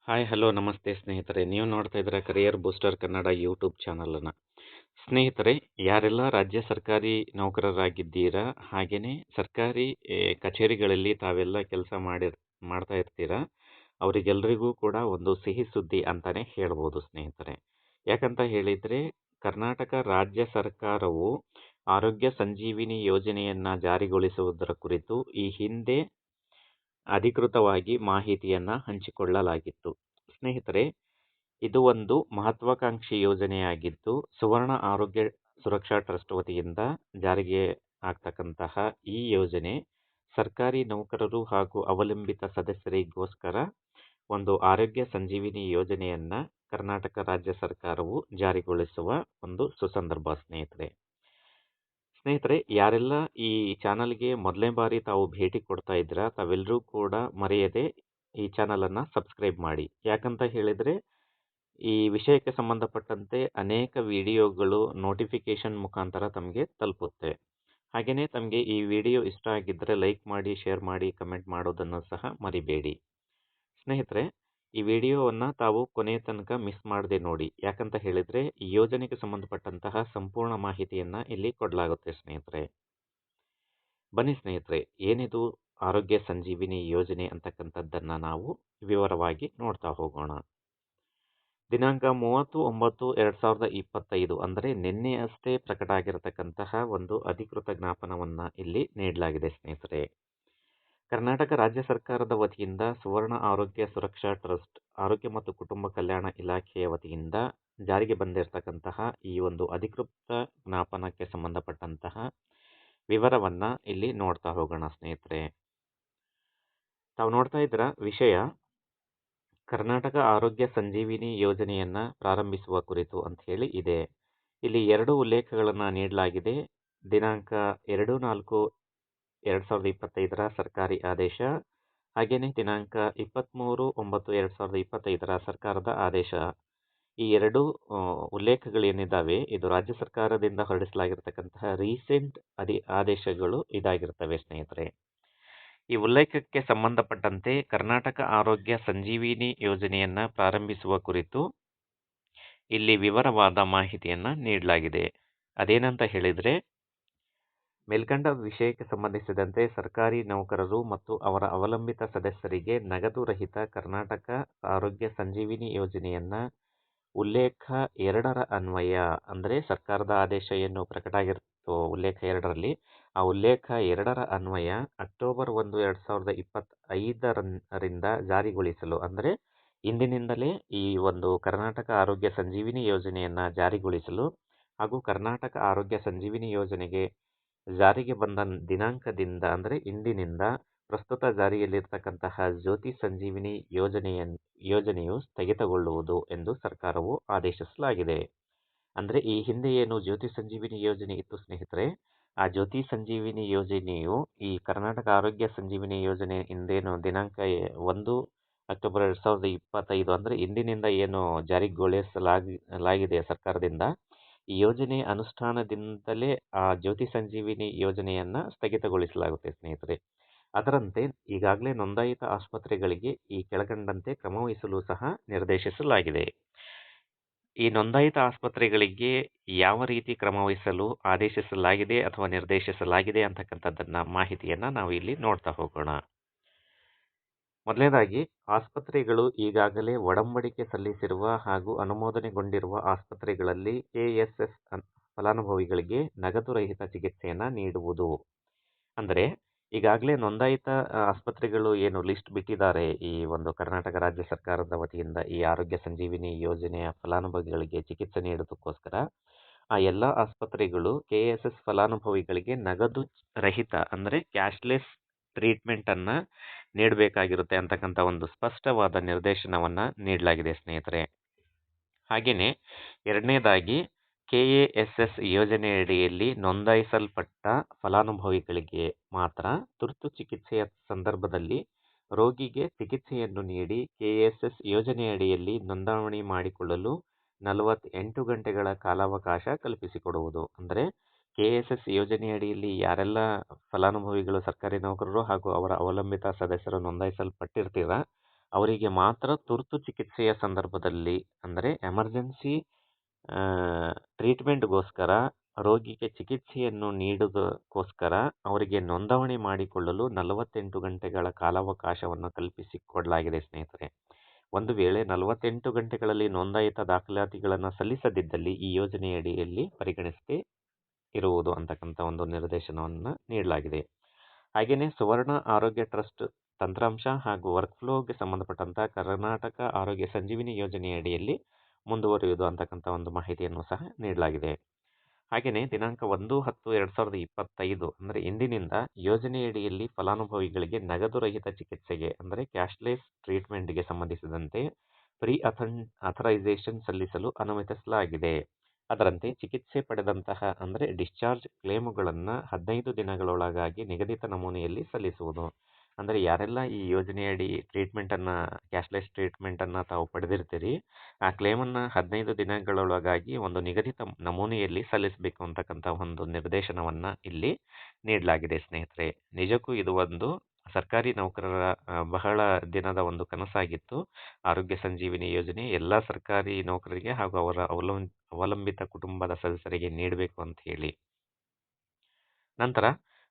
Hi hello ನಮಸ್ತೆ ಸ್ನೇಹಿತರೆ, ನೀವು ನೋಡ್ತಾ ಇದ್ದೀರಾ ಕರಿಯರ್ ಬೂಸ್ಟರ್ ಕನ್ನಡ ಯೂಟ್ಯೂಬ್ ಚಾನಲನ್ನು. ಸ್ನೇಹಿತರೆ, ಯಾರೆಲ್ಲ ರಾಜ್ಯ ಸರ್ಕಾರಿ ನೌಕರರಾಗಿದ್ದೀರಾ, ಹಾಗೆಯೇ ಸರ್ಕಾರಿ ಕಚೇರಿಗಳಲ್ಲಿ ತಾವೆಲ್ಲ ಕೆಲಸ ಮಾಡ್ತಾ ಇರ್ತೀರಾ, ಅವರಿಗೆಲ್ಲರಿಗೂ ಕೂಡ ಒಂದು ಸಿಹಿ ಸುದ್ದಿ ಅಂತಾನೆ ಹೇಳ್ಬೋದು ಸ್ನೇಹಿತರೆ. ಯಾಕಂತ ಹೇಳಿದರೆ, ಕರ್ನಾಟಕ ರಾಜ್ಯ ಸರ್ಕಾರವು ಆರೋಗ್ಯ ಸಂಜೀವಿನಿ ಯೋಜನೆಯನ್ನು ಜಾರಿಗೊಳಿಸುವುದರ ಕುರಿತು ಈ ಹಿಂದೆ ಅಧಿಕೃತವಾಗಿ ಮಾಹಿತಿಯನ್ನು ಹಂಚಿಕೊಳ್ಳಲಾಗಿತ್ತು. ಸ್ನೇಹಿತರೆ, ಇದು ಒಂದು ಮಹತ್ವಾಕಾಂಕ್ಷಿ ಯೋಜನೆಯಾಗಿದ್ದು, ಸುವರ್ಣ ಆರೋಗ್ಯ ಸುರಕ್ಷಾ ಟ್ರಸ್ಟ್ ವತಿಯಿಂದ ಜಾರಿಗೆ ಆಗ್ತಕ್ಕಂತಹ ಈ ಯೋಜನೆ ಸರ್ಕಾರಿ ನೌಕರರು ಹಾಗೂ ಅವಲಂಬಿತ ಸದಸ್ಯರಿಗೋಸ್ಕರ ಒಂದು ಆರೋಗ್ಯ ಸಂಜೀವಿನಿ ಯೋಜನೆಯನ್ನು ಕರ್ನಾಟಕ ರಾಜ್ಯ ಸರ್ಕಾರವು ಜಾರಿಗೊಳಿಸುವ ಒಂದು ಸುಸಂದರ್ಭ ಸ್ನೇಹಿತರೆ. ಯಾರೆಲ್ಲ ಈ ಚಾನಲ್ಗೆ ಮೊದಲನೇ ಬಾರಿ ತಾವು ಭೇಟಿ ಕೊಡ್ತಾ ಇದ್ದೀರಾ, ತಾವೆಲ್ಲರೂ ಕೂಡ ಮರೆಯದೆ ಈ ಚಾನಲನ್ನು ಸಬ್ಸ್ಕ್ರೈಬ್ ಮಾಡಿ. ಯಾಕಂತ ಹೇಳಿದರೆ, ಈ ವಿಷಯಕ್ಕೆ ಸಂಬಂಧಪಟ್ಟಂತೆ ಅನೇಕ ವಿಡಿಯೋಗಳು ನೋಟಿಫಿಕೇಶನ್ ಮುಖಾಂತರ ತಮಗೆ ತಲುಪುತ್ತೆ. ಹಾಗೆಯೇ ತಮಗೆ ಈ ವಿಡಿಯೋ ಇಷ್ಟ ಆಗಿದ್ದರೆ ಲೈಕ್ ಮಾಡಿ, ಶೇರ್ ಮಾಡಿ, ಕಮೆಂಟ್ ಮಾಡೋದನ್ನು ಸಹ ಮರಿಬೇಡಿ. ಸ್ನೇಹಿತರೆ, ಈ ವಿಡಿಯೋವನ್ನು ತಾವು ಕೊನೆಯ ತನಕ ಮಿಸ್ ಮಾಡದೆ ನೋಡಿ. ಯಾಕಂತ ಹೇಳಿದರೆ, ಈ ಯೋಜನೆಗೆ ಸಂಬಂಧಪಟ್ಟಂತಹ ಸಂಪೂರ್ಣ ಮಾಹಿತಿಯನ್ನು ಇಲ್ಲಿ ಕೊಡಲಾಗುತ್ತೆ ಸ್ನೇಹಿತರೆ. ಬನ್ನಿ ಸ್ನೇಹಿತರೆ, ಏನಿದು ಆರೋಗ್ಯ ಸಂಜೀವಿನಿ ಯೋಜನೆ ಅಂತಕ್ಕಂಥದ್ದನ್ನು ನಾವು ವಿವರವಾಗಿ ನೋಡ್ತಾ ಹೋಗೋಣ. ದಿನಾಂಕ 30/9/2025 ಅಂದರೆ ನಿನ್ನೆ ಅಷ್ಟೇ ಪ್ರಕಟ ಆಗಿರತಕ್ಕಂತಹ ಒಂದು ಅಧಿಕೃತ ಜ್ಞಾಪನವನ್ನು ಇಲ್ಲಿ ನೀಡಲಾಗಿದೆ ಸ್ನೇಹಿತರೆ. ಕರ್ನಾಟಕ ರಾಜ್ಯ ಸರ್ಕಾರದ ವತಿಯಿಂದ ಸುವರ್ಣ ಆರೋಗ್ಯ ಸುರಕ್ಷಾ ಟ್ರಸ್ಟ್, ಆರೋಗ್ಯ ಮತ್ತು ಕುಟುಂಬ ಕಲ್ಯಾಣ ಇಲಾಖೆಯ ವತಿಯಿಂದ ಜಾರಿಗೆ ಬಂದಿರತಕ್ಕಂತಹ ಈ ಒಂದು ಅಧಿಕೃತ ಜ್ಞಾಪನಕ್ಕೆ ಸಂಬಂಧಪಟ್ಟಂತಹ ವಿವರವನ್ನು ಇಲ್ಲಿ ನೋಡ್ತಾ ಹೋಗೋಣ ಸ್ನೇಹಿತರೆ. ತಾವು ನೋಡ್ತಾ ಇದ್ದೀರ ವಿಷಯ ಕರ್ನಾಟಕ ಆರೋಗ್ಯ ಸಂಜೀವಿನಿ ಯೋಜನೆಯನ್ನು ಪ್ರಾರಂಭಿಸುವ ಕುರಿತು ಅಂತ ಹೇಳಿ ಇದೆ. ಇಲ್ಲಿ 2 ಉಲ್ಲೇಖಗಳನ್ನು ನೀಡಲಾಗಿದೆ. ದಿನಾಂಕ 2/4/2025 ಸರ್ಕಾರಿ ಆದೇಶ, ಹಾಗೆಯೇ ದಿನಾಂಕ 23/9/2025 ಸರ್ಕಾರದ ಆದೇಶ. ಈ 2 ಉಲ್ಲೇಖಗಳೇನಿದ್ದಾವೆ, ಇದು ರಾಜ್ಯ ಸರ್ಕಾರದಿಂದ ಹೊರಡಿಸಲಾಗಿರ್ತಕ್ಕಂತಹ ರೀಸೆಂಟ್ ಆದೇಶಗಳು ಇದಾಗಿರ್ತವೆ ಸ್ನೇಹಿತರೆ. ಈ ಉಲ್ಲೇಖಕ್ಕೆ ಸಂಬಂಧಪಟ್ಟಂತೆ ಕರ್ನಾಟಕ ಆರೋಗ್ಯ ಸಂಜೀವಿನಿ ಯೋಜನೆಯನ್ನು ಪ್ರಾರಂಭಿಸುವ ಕುರಿತು ಇಲ್ಲಿ ವಿವರವಾದ ಮಾಹಿತಿಯನ್ನು ನೀಡಲಾಗಿದೆ. ಅದೇನಂತ ಹೇಳಿದರೆ, ಮೇಲ್ಕಂಡ ವಿಷಯಕ್ಕೆ ಸಂಬಂಧಿಸಿದಂತೆ ಸರ್ಕಾರಿ ನೌಕರರು ಮತ್ತು ಅವರ ಅವಲಂಬಿತ ಸದಸ್ಯರಿಗೆ ನಗದು ರಹಿತ ಕರ್ನಾಟಕ ಆರೋಗ್ಯ ಸಂಜೀವಿನಿ ಯೋಜನೆಯನ್ನು ಉಲ್ಲೇಖ 2ರ ಅನ್ವಯ, ಅಂದರೆ ಸರ್ಕಾರದ ಆದೇಶ ಏನು ಪ್ರಕಟ ಆಗಿರುತ್ತೋ ಉಲ್ಲೇಖ 2ರಲ್ಲಿ, ಆ ಉಲ್ಲೇಖ 2ರ ಅನ್ವಯ ಅಕ್ಟೋಬರ್ 1, 2025 ಜಾರಿಗೊಳಿಸಲು, ಅಂದರೆ ಇಂದಿನಿಂದಲೇ ಈ ಒಂದು ಕರ್ನಾಟಕ ಆರೋಗ್ಯ ಸಂಜೀವಿನಿ ಯೋಜನೆಯನ್ನು ಜಾರಿಗೊಳಿಸಲು ಹಾಗೂ ಕರ್ನಾಟಕ ಆರೋಗ್ಯ ಸಂಜೀವಿನಿ ಯೋಜನೆಗೆ ಜಾರಿಗೆ ಬಂದ ದಿನಾಂಕದಿಂದ, ಅಂದರೆ ಇಂದಿನಿಂದ ಪ್ರಸ್ತುತ ಜಾರಿಯಲ್ಲಿರ್ತಕ್ಕಂತಹ ಜ್ಯೋತಿ ಸಂಜೀವಿನಿ ಯೋಜನೆಯು ಸ್ಥಗಿತಗೊಳ್ಳುವುದು ಎಂದು ಸರ್ಕಾರವು ಆದೇಶಿಸಲಾಗಿದೆ. ಅಂದರೆ ಈ ಹಿಂದೆ ಏನು ಜ್ಯೋತಿ ಸಂಜೀವಿನಿ ಯೋಜನೆ ಇತ್ತು ಸ್ನೇಹಿತರೆ, ಆ ಜ್ಯೋತಿ ಸಂಜೀವಿನಿ ಯೋಜನೆಯು ಈ ಕರ್ನಾಟಕ ಆರೋಗ್ಯ ಸಂಜೀವಿನಿ ಯೋಜನೆ ಇಂದೇನು ದಿನಾಂಕ 1 ಅಕ್ಟೋಬರ್ 2025 ಅಂದರೆ ಇಂದಿನಿಂದ ಏನು ಜಾರಿಗೊಳಿಸಲಾಗಿದೆ ಸರ್ಕಾರದಿಂದ, ಈ ಯೋಜನೆ ಅನುಷ್ಠಾನದಿಂದಲೇ ಆ ಜ್ಯೋತಿ ಸಂಜೀವಿನಿ ಯೋಜನೆಯನ್ನು ಸ್ಥಗಿತಗೊಳಿಸಲಾಗುತ್ತೆ ಸ್ನೇಹಿತರೆ. ಅದರಂತೆ ಈಗಾಗಲೇ ನೋಂದಾಯಿತ ಆಸ್ಪತ್ರೆಗಳಿಗೆ ಈ ಕೆಳಕಂಡಂತೆ ಕ್ರಮವಹಿಸಲು ಸಹ ನಿರ್ದೇಶಿಸಲಾಗಿದೆ. ಈ ನೋಂದಾಯಿತ ಆಸ್ಪತ್ರೆಗಳಿಗೆ ಯಾವ ರೀತಿ ಕ್ರಮವಹಿಸಲು ಆದೇಶಿಸಲಾಗಿದೆ ಅಥವಾ ನಿರ್ದೇಶಿಸಲಾಗಿದೆ ಅಂತಕ್ಕಂಥದ್ದನ್ನ ಮಾಹಿತಿಯನ್ನು ನಾವು ಇಲ್ಲಿ ನೋಡ್ತಾ ಹೋಗೋಣ. ಮೊದಲನೇದಾಗಿ, ಆಸ್ಪತ್ರೆಗಳು ಈಗಾಗಲೇ ಒಡಂಬಡಿಕೆ ಸಲ್ಲಿಸಿರುವ ಹಾಗೂ ಅನುಮೋದನೆಗೊಂಡಿರುವ ಆಸ್ಪತ್ರೆಗಳಲ್ಲಿ KSS ಫಲಾನುಭವಿಗಳಿಗೆ ನಗದು ರಹಿತ ಚಿಕಿತ್ಸೆಯನ್ನು ನೀಡುವುದು. ಅಂದರೆ ಈಗಾಗಲೇ ನೋಂದಾಯಿತ ಆಸ್ಪತ್ರೆಗಳು ಏನು ಲಿಸ್ಟ್ ಬಿಟ್ಟಿದ್ದಾರೆ ಈ ಒಂದು ಕರ್ನಾಟಕ ರಾಜ್ಯ ಸರ್ಕಾರದ ವತಿಯಿಂದ ಈ ಆರೋಗ್ಯ ಸಂಜೀವಿನಿ ಯೋಜನೆಯ ಫಲಾನುಭವಿಗಳಿಗೆ ಚಿಕಿತ್ಸೆ ನೀಡೋದಕ್ಕೋಸ್ಕರ, ಆ ಎಲ್ಲ ಆಸ್ಪತ್ರೆಗಳು KSS ಫಲಾನುಭವಿಗಳಿಗೆ ನಗದು ರಹಿತ ಅಂದರೆ ಕ್ಯಾಶ್ಲೆಸ್ ಟ್ರೀಟ್ಮೆಂಟನ್ನು ನೀಡಬೇಕಾಗಿರುತ್ತೆ ಅಂತಕ್ಕಂಥ ಒಂದು ಸ್ಪಷ್ಟವಾದ ನಿರ್ದೇಶನವನ್ನು ನೀಡಲಾಗಿದೆ ಸ್ನೇಹಿತರೆ. ಹಾಗೆಯೇ ಎರಡನೇದಾಗಿ, KASS ಯೋಜನೆಯಡಿಯಲ್ಲಿ ನೋಂದಾಯಿಸಲ್ಪಟ್ಟ ಫಲಾನುಭವಿಗಳಿಗೆ ಮಾತ್ರ ತುರ್ತು ಚಿಕಿತ್ಸೆಯ ಸಂದರ್ಭದಲ್ಲಿ ರೋಗಿಗೆ ಚಿಕಿತ್ಸೆಯನ್ನು ನೀಡಿ KSS ಯೋಜನೆಯಡಿಯಲ್ಲಿ ನೋಂದಣಿ ಮಾಡಿಕೊಳ್ಳಲು 48 ಗಂಟೆಗಳ ಕಾಲಾವಕಾಶ ಕಲ್ಪಿಸಿಕೊಡುವುದು. ಅಂದರೆ KSS ಯೋಜನೆಯಡಿಯಲ್ಲಿ ಯಾರೆಲ್ಲ ಫಲಾನುಭವಿಗಳು ಸರ್ಕಾರಿ ನೌಕರರು ಹಾಗೂ ಅವರ ಅವಲಂಬಿತ ಸದಸ್ಯರು ನೋಂದಾಯಿಸಲ್ಪಟ್ಟಿರ್ತೀರ, ಅವರಿಗೆ ಮಾತ್ರ ತುರ್ತು ಚಿಕಿತ್ಸೆಯ ಸಂದರ್ಭದಲ್ಲಿ ಅಂದರೆ ಎಮರ್ಜೆನ್ಸಿ ಟ್ರೀಟ್ಮೆಂಟ್ಗೋಸ್ಕರ ರೋಗಿಗೆ ಚಿಕಿತ್ಸೆಯನ್ನು ನೀಡುವುದಕ್ಕೋಸ್ಕರ ಅವರಿಗೆ ನೋಂದಣಿ ಮಾಡಿಕೊಳ್ಳಲು 48 ಗಂಟೆಗಳ ಕಾಲಾವಕಾಶವನ್ನು ಕಲ್ಪಿಸಿಕೊಡಲಾಗಿದೆ ಸ್ನೇಹಿತರೆ. ಒಂದು ವೇಳೆ 48 ಗಂಟೆಗಳಲ್ಲಿ ನೋಂದಾಯಿತ ದಾಖಲಾತಿಗಳನ್ನು ಸಲ್ಲಿಸದಿದ್ದಲ್ಲಿ ಈ ಯೋಜನೆಯಡಿಯಲ್ಲಿ ಪರಿಗಣಿಸದೇ ಇರುವುದು ಅಂತಕ್ಕಂಥ ಒಂದು ನಿರ್ದೇಶನವನ್ನು ನೀಡಲಾಗಿದೆ. ಹಾಗೆಯೇ ಸುವರ್ಣ ಆರೋಗ್ಯ ಟ್ರಸ್ಟ್ ತಂತ್ರಾಂಶ ಹಾಗೂ ವರ್ಕ್ಫ್ಲೋಗೆ ಸಂಬಂಧಪಟ್ಟಂತಹ ಕರ್ನಾಟಕ ಆರೋಗ್ಯ ಸಂಜೀವಿನಿ ಯೋಜನೆಯಡಿಯಲ್ಲಿ ಮುಂದುವರಿಯುವುದು ಅಂತಕ್ಕಂಥ ಒಂದು ಮಾಹಿತಿಯನ್ನು ಸಹ ನೀಡಲಾಗಿದೆ. ಹಾಗೆಯೇ ದಿನಾಂಕ 1/10/2025 ಅಂದರೆ ಇಂದಿನಿಂದ ಯೋಜನೆಯಡಿಯಲ್ಲಿ ಫಲಾನುಭವಿಗಳಿಗೆ ನಗದು ರಹಿತ ಚಿಕಿತ್ಸೆಗೆ ಅಂದರೆ ಕ್ಯಾಶ್ಲೆಸ್ ಟ್ರೀಟ್ಮೆಂಟ್ಗೆ ಸಂಬಂಧಿಸಿದಂತೆ ಪ್ರೀ ಅಥರೈಸೇಷನ್ ಸಲ್ಲಿಸಲು ಅನುಮತಿಸಲಾಗಿದೆ. ಅದರಂತೆ ಚಿಕಿತ್ಸೆ ಪಡೆದಂತಹ ಅಂದರೆ ಡಿಸ್ಚಾರ್ಜ್ ಕ್ಲೇಮುಗಳನ್ನು 15 ದಿನಗಳೊಳಗಾಗಿ ನಿಗದಿತ ನಮೂನೆಯಲ್ಲಿ ಸಲ್ಲಿಸುವುದು. ಅಂದರೆ ಯಾರೆಲ್ಲ ಈ ಯೋಜನೆಯಡಿ ಕ್ಯಾಶ್ಲೆಸ್ ಟ್ರೀಟ್ಮೆಂಟನ್ನು ತಾವು ಪಡೆದಿರ್ತೀರಿ, ಆ ಕ್ಲೇಮನ್ನು 15 ದಿನಗಳೊಳಗಾಗಿ ಒಂದು ನಿಗದಿತ ನಮೂನೆಯಲ್ಲಿ ಸಲ್ಲಿಸಬೇಕು ಅಂತಕ್ಕಂಥ ಒಂದು ನಿರ್ದೇಶನವನ್ನು ಇಲ್ಲಿ ನೀಡಲಾಗಿದೆ ಸ್ನೇಹಿತರೆ. ನಿಜಕ್ಕೂ ಇದು ಒಂದು ಸರ್ಕಾರಿ ನೌಕರರ ಬಹಳ ದಿನದ ಒಂದು ಕನಸಾಗಿತ್ತು. ಆರೋಗ್ಯ ಸಂಜೀವಿನಿ ಯೋಜನೆ ಎಲ್ಲ ಸರ್ಕಾರಿ ನೌಕರರಿಗೆ ಹಾಗೂ ಅವರ ಅವಲಂಬಿತ ಕುಟುಂಬದ ಸದಸ್ಯರಿಗೆ ನೀಡಬೇಕು ಅಂತ ಹೇಳಿ. ನಂತರ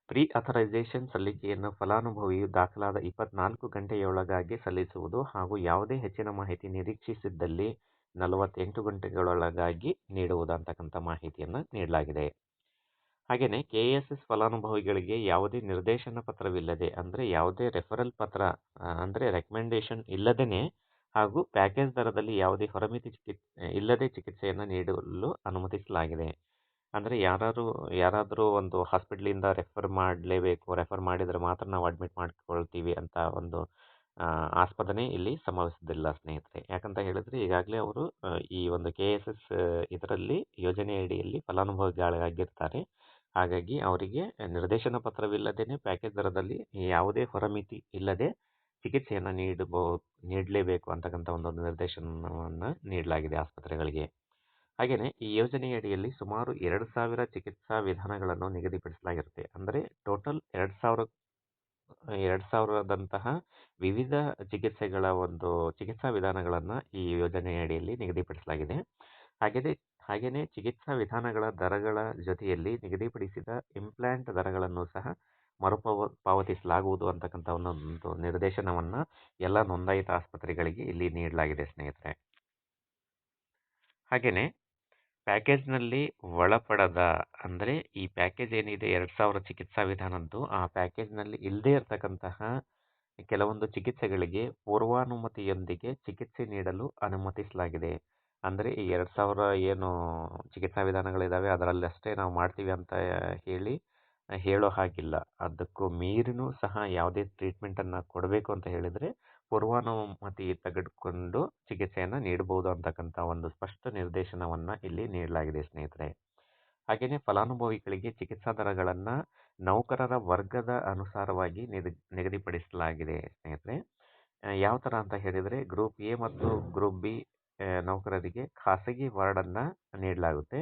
ಪ್ರೀ ಅಥರೈಸೇಷನ್ ಸಲ್ಲಿಕೆಯನ್ನು ಫಲಾನುಭವಿಯು ದಾಖಲಾದ 24 ಗಂಟೆಯೊಳಗಾಗಿ ಸಲ್ಲಿಸುವುದು ಹಾಗೂ ಯಾವುದೇ ಹೆಚ್ಚಿನ ಮಾಹಿತಿ ನಿರೀಕ್ಷಿಸಿದ್ದಲ್ಲಿ 48 ಗಂಟೆಗಳೊಳಗಾಗಿ ನೀಡುವುದು ಅಂತಕ್ಕಂಥ ಮಾಹಿತಿಯನ್ನು ನೀಡಲಾಗಿದೆ. ಹಾಗೆಯೇ KSS ಫಲಾನುಭವಿಗಳಿಗೆ ಯಾವುದೇ ನಿರ್ದೇಶನ ಪತ್ರವಿಲ್ಲದೆ ಅಂದರೆ ಯಾವುದೇ ರೆಫರಲ್ ಪತ್ರ ಅಂದರೆ ರೆಕಮೆಂಡೇಶನ್ ಇಲ್ಲದೇ ಹಾಗೂ ಪ್ಯಾಕೇಜ್ ದರದಲ್ಲಿ ಯಾವುದೇ ಹೊರಮಿತಿ ಇಲ್ಲದೆ ಚಿಕಿತ್ಸೆಯನ್ನು ನೀಡಲು ಅನುಮತಿಸಲಾಗಿದೆ. ಅಂದರೆ ಯಾರಾದರೂ ಒಂದು ಹಾಸ್ಪಿಟ್ಲಿಂದ ರೆಫರ್ ಮಾಡಿದರೆ ಮಾತ್ರ ನಾವು ಅಡ್ಮಿಟ್ ಮಾಡ್ಕೊಳ್ತೀವಿ ಅಂತ ಒಂದು ಆಸ್ಪದನೆ ಇಲ್ಲಿ ಸಂಭವಿಸೋದಿಲ್ಲ ಸ್ನೇಹಿತರೆ. ಯಾಕಂತ ಹೇಳಿದ್ರೆ ಈಗಾಗಲೇ ಅವರು ಈ ಒಂದು KSS ಇದರಲ್ಲಿ ಯೋಜನೆಯಡಿಯಲ್ಲಿ ಫಲಾನುಭವಿಗಳಾಗಿರ್ತಾರೆ. ಹಾಗಾಗಿ ಅವರಿಗೆ ನಿರ್ದೇಶನ ಪತ್ರವಿಲ್ಲದೇ ಪ್ಯಾಕೇಜ್ ದರದಲ್ಲಿ ಯಾವುದೇ ಹೊರಮಿತಿ ಇಲ್ಲದೆ ಚಿಕಿತ್ಸೆಯನ್ನು ನೀಡಲೇಬೇಕು ಅಂತಕ್ಕಂಥ ಒಂದು ನಿರ್ದೇಶನವನ್ನು ನೀಡಲಾಗಿದೆ ಆಸ್ಪತ್ರೆಗಳಿಗೆ. ಹಾಗೆಯೇ ಈ ಯೋಜನೆಯಡಿಯಲ್ಲಿ ಸುಮಾರು 2,000 ಚಿಕಿತ್ಸಾ ವಿಧಾನಗಳನ್ನು ನಿಗದಿಪಡಿಸಲಾಗಿರುತ್ತೆ. ಅಂದರೆ ಟೋಟಲ್ 2,000ದಂತಹ ವಿವಿಧ ಚಿಕಿತ್ಸೆಗಳ ಒಂದು ಚಿಕಿತ್ಸಾ ವಿಧಾನಗಳನ್ನು ಈ ಯೋಜನೆಯಡಿಯಲ್ಲಿ ನಿಗದಿಪಡಿಸಲಾಗಿದೆ. ಹಾಗೆಯೇ ಚಿಕಿತ್ಸಾ ವಿಧಾನಗಳ ದರಗಳ ಜೊತೆಯಲ್ಲಿ ನಿಗದಿಪಡಿಸಿದ ಇಂಪ್ಲಾಂಟ್ ದರಗಳನ್ನು ಸಹ ಪಾವತಿಸಲಾಗುವುದು ಅಂತಕ್ಕಂಥ ಒಂದು ನಿರ್ದೇಶನವನ್ನು ಎಲ್ಲ ನೋಂದಾಯಿತ ಆಸ್ಪತ್ರೆಗಳಿಗೆ ಇಲ್ಲಿ ನೀಡಲಾಗಿದೆ ಸ್ನೇಹಿತರೆ. ಹಾಗೆಯೇ ಪ್ಯಾಕೇಜ್ನಲ್ಲಿ ಒಳಪಡದ ಅಂದರೆ ಈ ಪ್ಯಾಕೇಜ್ ಏನಿದೆ 2,000 ಚಿಕಿತ್ಸಾ ವಿಧಾನದ್ದು, ಆ ಪ್ಯಾಕೇಜ್ನಲ್ಲಿ ಇಲ್ಲದೇ ಇರತಕ್ಕಂತಹ ಕೆಲವೊಂದು ಚಿಕಿತ್ಸೆಗಳಿಗೆ ಪೂರ್ವಾನುಮತಿಯೊಂದಿಗೆ ಚಿಕಿತ್ಸೆ ನೀಡಲು ಅನುಮತಿಸಲಾಗಿದೆ. ಅಂದರೆ ಈ 2,000 ಏನು ಚಿಕಿತ್ಸಾ ವಿಧಾನಗಳಿದ್ದಾವೆ ಅದರಲ್ಲಷ್ಟೇ ನಾವು ಮಾಡ್ತೀವಿ ಅಂತ ಹೇಳೋ ಹಾಗಿಲ್ಲ. ಅದಕ್ಕೂ ಮೀರಿನೂ ಸಹ ಯಾವುದೇ ಟ್ರೀಟ್ಮೆಂಟನ್ನು ಕೊಡಬೇಕು ಅಂತ ಹೇಳಿದರೆ ಪೂರ್ವಾನುಮತಿ ತೆಗೆದುಕೊಂಡು ಚಿಕಿತ್ಸೆಯನ್ನು ನೀಡಬಹುದು ಅಂತಕ್ಕಂಥ ಒಂದು ಸ್ಪಷ್ಟ ನಿರ್ದೇಶನವನ್ನು ಇಲ್ಲಿ ನೀಡಲಾಗಿದೆ ಸ್ನೇಹಿತರೆ. ಹಾಗೆಯೇ ಫಲಾನುಭವಿಗಳಿಗೆ ಚಿಕಿತ್ಸಾ ದರಗಳನ್ನು ನೌಕರರ ವರ್ಗದ ಅನುಸಾರವಾಗಿ ನಿಗದಿಪಡಿಸಲಾಗಿದೆ ಸ್ನೇಹಿತರೆ. ಯಾವ ಥರ ಅಂತ ಹೇಳಿದರೆ ಗ್ರೂಪ್ ಎ ಮತ್ತು ಗ್ರೂಪ್ ಬಿ ನೌಕರರಿಗೆ ಖಾಸಗಿ ವಾರ್ಡನ್ನು ನೀಡಲಾಗುತ್ತೆ.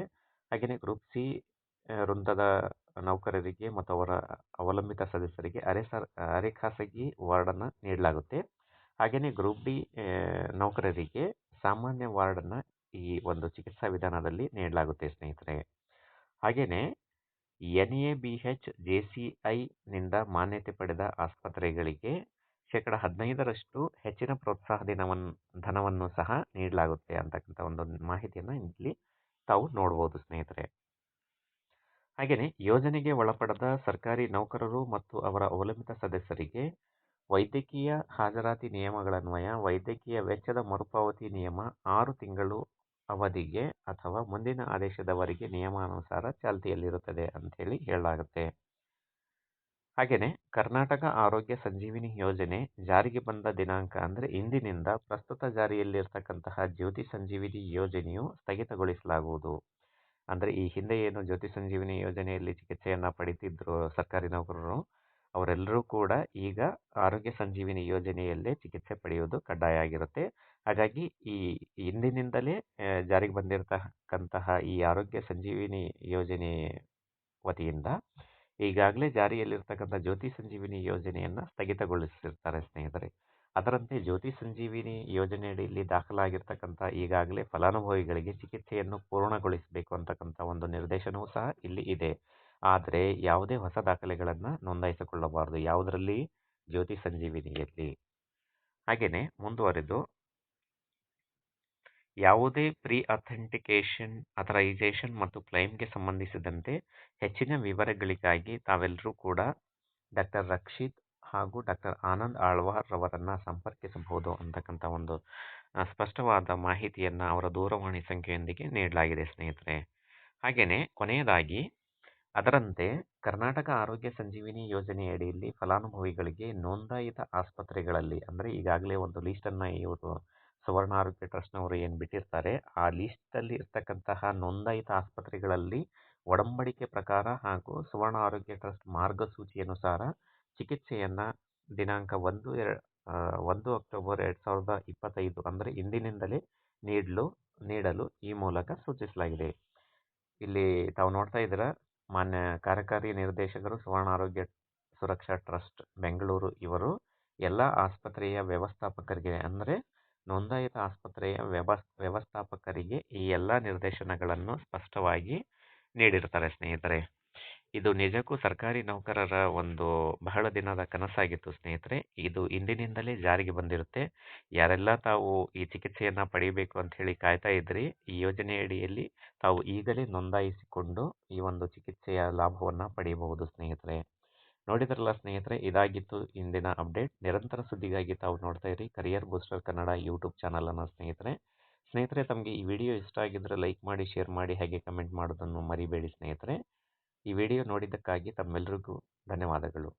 ಹಾಗೆಯೇ ಗ್ರೂಪ್ ಸಿ ವೃಂದದ ನೌಕರರಿಗೆ ಮತ್ತು ಅವರ ಅವಲಂಬಿತ ಸದಸ್ಯರಿಗೆ ಅರೆ ಖಾಸಗಿ ವಾರ್ಡನ್ನು ನೀಡಲಾಗುತ್ತೆ. ಹಾಗೆಯೇ ಗ್ರೂಪ್ ಡಿ ನೌಕರರಿಗೆ ಸಾಮಾನ್ಯ ವಾರ್ಡನ್ನು ಈ ಒಂದು ಚಿಕಿತ್ಸಾ ವಿಧಾನದಲ್ಲಿ ನೀಡಲಾಗುತ್ತೆ ಸ್ನೇಹಿತರೆ. ಹಾಗೆಯೇ NABH JCIನಿಂದ ಮಾನ್ಯತೆ ಪಡೆದ ಆಸ್ಪತ್ರೆಗಳಿಗೆ 15% ಹೆಚ್ಚಿನ ಪ್ರೋತ್ಸಾಹ ಧನವನ್ನು ಸಹ ನೀಡಲಾಗುತ್ತೆ ಅಂತಕ್ಕಂಥ ಒಂದು ಮಾಹಿತಿಯನ್ನು ಇಲ್ಲಿ ತಾವು ನೋಡ್ಬೋದು ಸ್ನೇಹಿತರೆ. ಹಾಗೆಯೇ ಯೋಜನೆಗೆ ಒಳಪಡದ ಸರ್ಕಾರಿ ನೌಕರರು ಮತ್ತು ಅವರ ಅವಲಂಬಿತ ಸದಸ್ಯರಿಗೆ ವೈದ್ಯಕೀಯ ಹಾಜರಾತಿ ನಿಯಮಗಳನ್ವಯ ವೈದ್ಯಕೀಯ ವೆಚ್ಚದ ಮರುಪಾವತಿ ನಿಯಮ 6 ತಿಂಗಳು ಅವಧಿಗೆ ಅಥವಾ ಮುಂದಿನ ಆದೇಶದವರೆಗೆ ನಿಯಮಾನುಸಾರ ಚಾಲ್ತಿಯಲ್ಲಿರುತ್ತದೆ ಅಂತೇಳಿ ಹೇಳಲಾಗುತ್ತೆ. ಹಾಗೆಯೇ ಕರ್ನಾಟಕ ಆರೋಗ್ಯ ಸಂಜೀವಿನಿ ಯೋಜನೆ ಜಾರಿಗೆ ಬಂದ ದಿನಾಂಕ ಅಂದರೆ ಇಂದಿನಿಂದ ಪ್ರಸ್ತುತ ಜಾರಿಯಲ್ಲಿರ್ತಕ್ಕಂತಹ ಜ್ಯೋತಿ ಸಂಜೀವಿನಿ ಯೋಜನೆಯು ಸ್ಥಗಿತಗೊಳಿಸಲಾಗುವುದು. ಅಂದರೆ ಈ ಹಿಂದೆ ಏನು ಜ್ಯೋತಿ ಸಂಜೀವಿನಿ ಯೋಜನೆಯಲ್ಲಿ ಚಿಕಿತ್ಸೆಯನ್ನು ಪಡಿತಿದ್ರು ಸರ್ಕಾರಿ ನೌಕರರು, ಅವರೆಲ್ಲರೂ ಕೂಡ ಈಗ ಆರೋಗ್ಯ ಸಂಜೀವಿನಿ ಯೋಜನೆಯಲ್ಲೇ ಚಿಕಿತ್ಸೆ ಪಡೆಯುವುದು ಕಡ್ಡಾಯ ಆಗಿರುತ್ತೆ. ಹಾಗಾಗಿ ಈ ಇಂದಿನಿಂದಲೇ ಜಾರಿಗೆ ಬಂದಿರತಕ್ಕಂತಹ ಈ ಆರೋಗ್ಯ ಸಂಜೀವಿನಿ ಯೋಜನೆ ವತಿಯಿಂದ ಈಗಾಗಲೇ ಜಾರಿಯಲ್ಲಿರ್ತಕ್ಕಂಥ ಜ್ಯೋತಿ ಸಂಜೀವಿನಿ ಯೋಜನೆಯನ್ನು ಸ್ಥಗಿತಗೊಳಿಸಿರ್ತಾರೆ ಸ್ನೇಹಿತರೆ. ಅದರಂತೆ ಜ್ಯೋತಿ ಸಂಜೀವಿನಿ ಯೋಜನೆಯಡಿಯಲ್ಲಿ ದಾಖಲಾಗಿರ್ತಕ್ಕಂಥ ಈಗಾಗಲೇ ಫಲಾನುಭವಿಗಳಿಗೆ ಚಿಕಿತ್ಸೆಯನ್ನು ಪೂರ್ಣಗೊಳಿಸಬೇಕು ಅಂತಕ್ಕಂಥ ಒಂದು ನಿರ್ದೇಶನವೂ ಸಹ ಇಲ್ಲಿ ಇದೆ. ಆದರೆ ಯಾವುದೇ ಹೊಸ ದಾಖಲೆಗಳನ್ನು ನೋಂದಾಯಿಸಿಕೊಳ್ಳಬಾರದು ಯಾವುದರಲ್ಲಿ, ಜ್ಯೋತಿ ಸಂಜೀವಿನಿಯಲ್ಲಿ. ಹಾಗೆಯೇ ಮುಂದುವರೆದು ಯಾವುದೇ ಪ್ರೀ ಅಥೆಂಟಿಕೇಷನ್, ಅಥರೈಸೇಷನ್ ಮತ್ತು ಕ್ಲೈಮ್ಗೆ ಸಂಬಂಧಿಸಿದಂತೆ ಹೆಚ್ಚಿನ ವಿವರಗಳಿಗಾಗಿ ತಾವೆಲ್ಲರೂ ಕೂಡ ಡಾಕ್ಟರ್ ರಕ್ಷಿತ್ ಹಾಗೂ ಡಾಕ್ಟರ್ ಆನಂದ್ ಆಳ್ವಾರ್ ರವರನ್ನು ಸಂಪರ್ಕಿಸಬಹುದು ಅಂತಕ್ಕಂಥ ಒಂದು ಸ್ಪಷ್ಟವಾದ ಮಾಹಿತಿಯನ್ನು ಅವರ ದೂರವಾಣಿ ಸಂಖ್ಯೆಯೊಂದಿಗೆ ನೀಡಲಾಗಿದೆ ಸ್ನೇಹಿತರೆ. ಹಾಗೆಯೇ ಕೊನೆಯದಾಗಿ ಅದರಂತೆ ಕರ್ನಾಟಕ ಆರೋಗ್ಯ ಸಂಜೀವಿನಿ ಯೋಜನೆ ಅಡಿಯಲ್ಲಿ ಫಲಾನುಭವಿಗಳಿಗೆ ನೋಂದಾಯಿತ ಆಸ್ಪತ್ರೆಗಳಲ್ಲಿ, ಅಂದರೆ ಈಗಾಗಲೇ ಒಂದು ಲೀಸ್ಟನ್ನು ಇವರು ಸುವರ್ಣ ಆರೋಗ್ಯ ಟ್ರಸ್ಟ್ನವರು ಏನು ಬಿಟ್ಟಿರ್ತಾರೆ, ಆ ಲೀಸ್ಟಲ್ಲಿ ಇರ್ತಕ್ಕಂತಹ ನೋಂದಾಯಿತ ಆಸ್ಪತ್ರೆಗಳಲ್ಲಿ ಒಡಂಬಡಿಕೆ ಪ್ರಕಾರ ಹಾಗೂ ಸುವರ್ಣ ಆರೋಗ್ಯ ಟ್ರಸ್ಟ್ ಮಾರ್ಗಸೂಚಿ ಅನುಸಾರ ಚಿಕಿತ್ಸೆಯನ್ನು ದಿನಾಂಕ 1 ಅಕ್ಟೋಬರ್ 2025 ಅಂದರೆ ಇಂದಿನಿಂದಲೇ ನೀಡಲು ಈ ಮೂಲಕ ಸೂಚಿಸಲಾಗಿದೆ. ಇಲ್ಲಿ ತಾವು ನೋಡ್ತಾ ಇದ್ದೀರಾ, ಮಾನ್ಯ ಕಾರ್ಯಕಾರಿ ನಿರ್ದೇಶಕರು ಸುವರ್ಣ ಆರೋಗ್ಯ ಸುರಕ್ಷಾ ಟ್ರಸ್ಟ್ ಬೆಂಗಳೂರು ಇವರು ಎಲ್ಲ ಆಸ್ಪತ್ರೆಯ ವ್ಯವಸ್ಥಾಪಕರಿಗೆ, ಅಂದರೆ ನೋಂದಾಯಿತ ಆಸ್ಪತ್ರೆಯ ವ್ಯವಸ್ಥಾಪಕರಿಗೆ ಈ ಎಲ್ಲ ನಿರ್ದೇಶನಗಳನ್ನು ಸ್ಪಷ್ಟವಾಗಿ ನೀಡಿರ್ತಾರೆ ಸ್ನೇಹಿತರೆ. ಇದು ನಿಜಕ್ಕೂ ಸರ್ಕಾರಿ ನೌಕರರ ಒಂದು ಬಹಳ ದಿನದ ಕನಸಾಗಿತ್ತು ಸ್ನೇಹಿತರೆ. ಇದು ಇಂದಿನಿಂದಲೇ ಜಾರಿಗೆ ಬಂದಿರುತ್ತೆ. ಯಾರೆಲ್ಲ ತಾವು ಈ ಚಿಕಿತ್ಸೆಯನ್ನು ಪಡೆಯಬೇಕು ಅಂತ ಹೇಳಿ ಕಾಯ್ತಾ ಇದ್ರಿ, ಈ ಯೋಜನೆಯಡಿಯಲ್ಲಿ ತಾವು ಈಗಲೇ ನೋಂದಾಯಿಸಿಕೊಂಡು ಈ ಒಂದು ಚಿಕಿತ್ಸೆಯ ಲಾಭವನ್ನು ಪಡೆಯಬಹುದು ಸ್ನೇಹಿತರೆ. ನೋಡಿದ್ರಲ್ಲ ಸ್ನೇಹಿತರೆ, ಇದಾಗಿತ್ತು ಇಂದಿನ ಅಪ್ಡೇಟ್. ನಿರಂತರ ಸುದ್ದಿಗಾಗಿ ತಾವು ನೋಡ್ತಾ ಇರಿ ಕರಿಯರ್ ಬೂಸ್ಟರ್ ಕನ್ನಡ ಯೂಟ್ಯೂಬ್ ಚಾನಲನ್ನು ಸ್ನೇಹಿತರೆ. ತಮಗೆ ಈ ವಿಡಿಯೋ ಇಷ್ಟ ಆಗಿದ್ದರೆ ಲೈಕ್ ಮಾಡಿ, ಶೇರ್ ಮಾಡಿ, ಹಾಗೆ ಕಮೆಂಟ್ ಮಾಡೋದನ್ನು ಮರಿಬೇಡಿ ಸ್ನೇಹಿತರೆ. ಈ ವಿಡಿಯೋ ನೋಡಿದ್ದಕ್ಕಾಗಿ ತಮ್ಮೆಲ್ಲರಿಗೂ ಧನ್ಯವಾದಗಳು.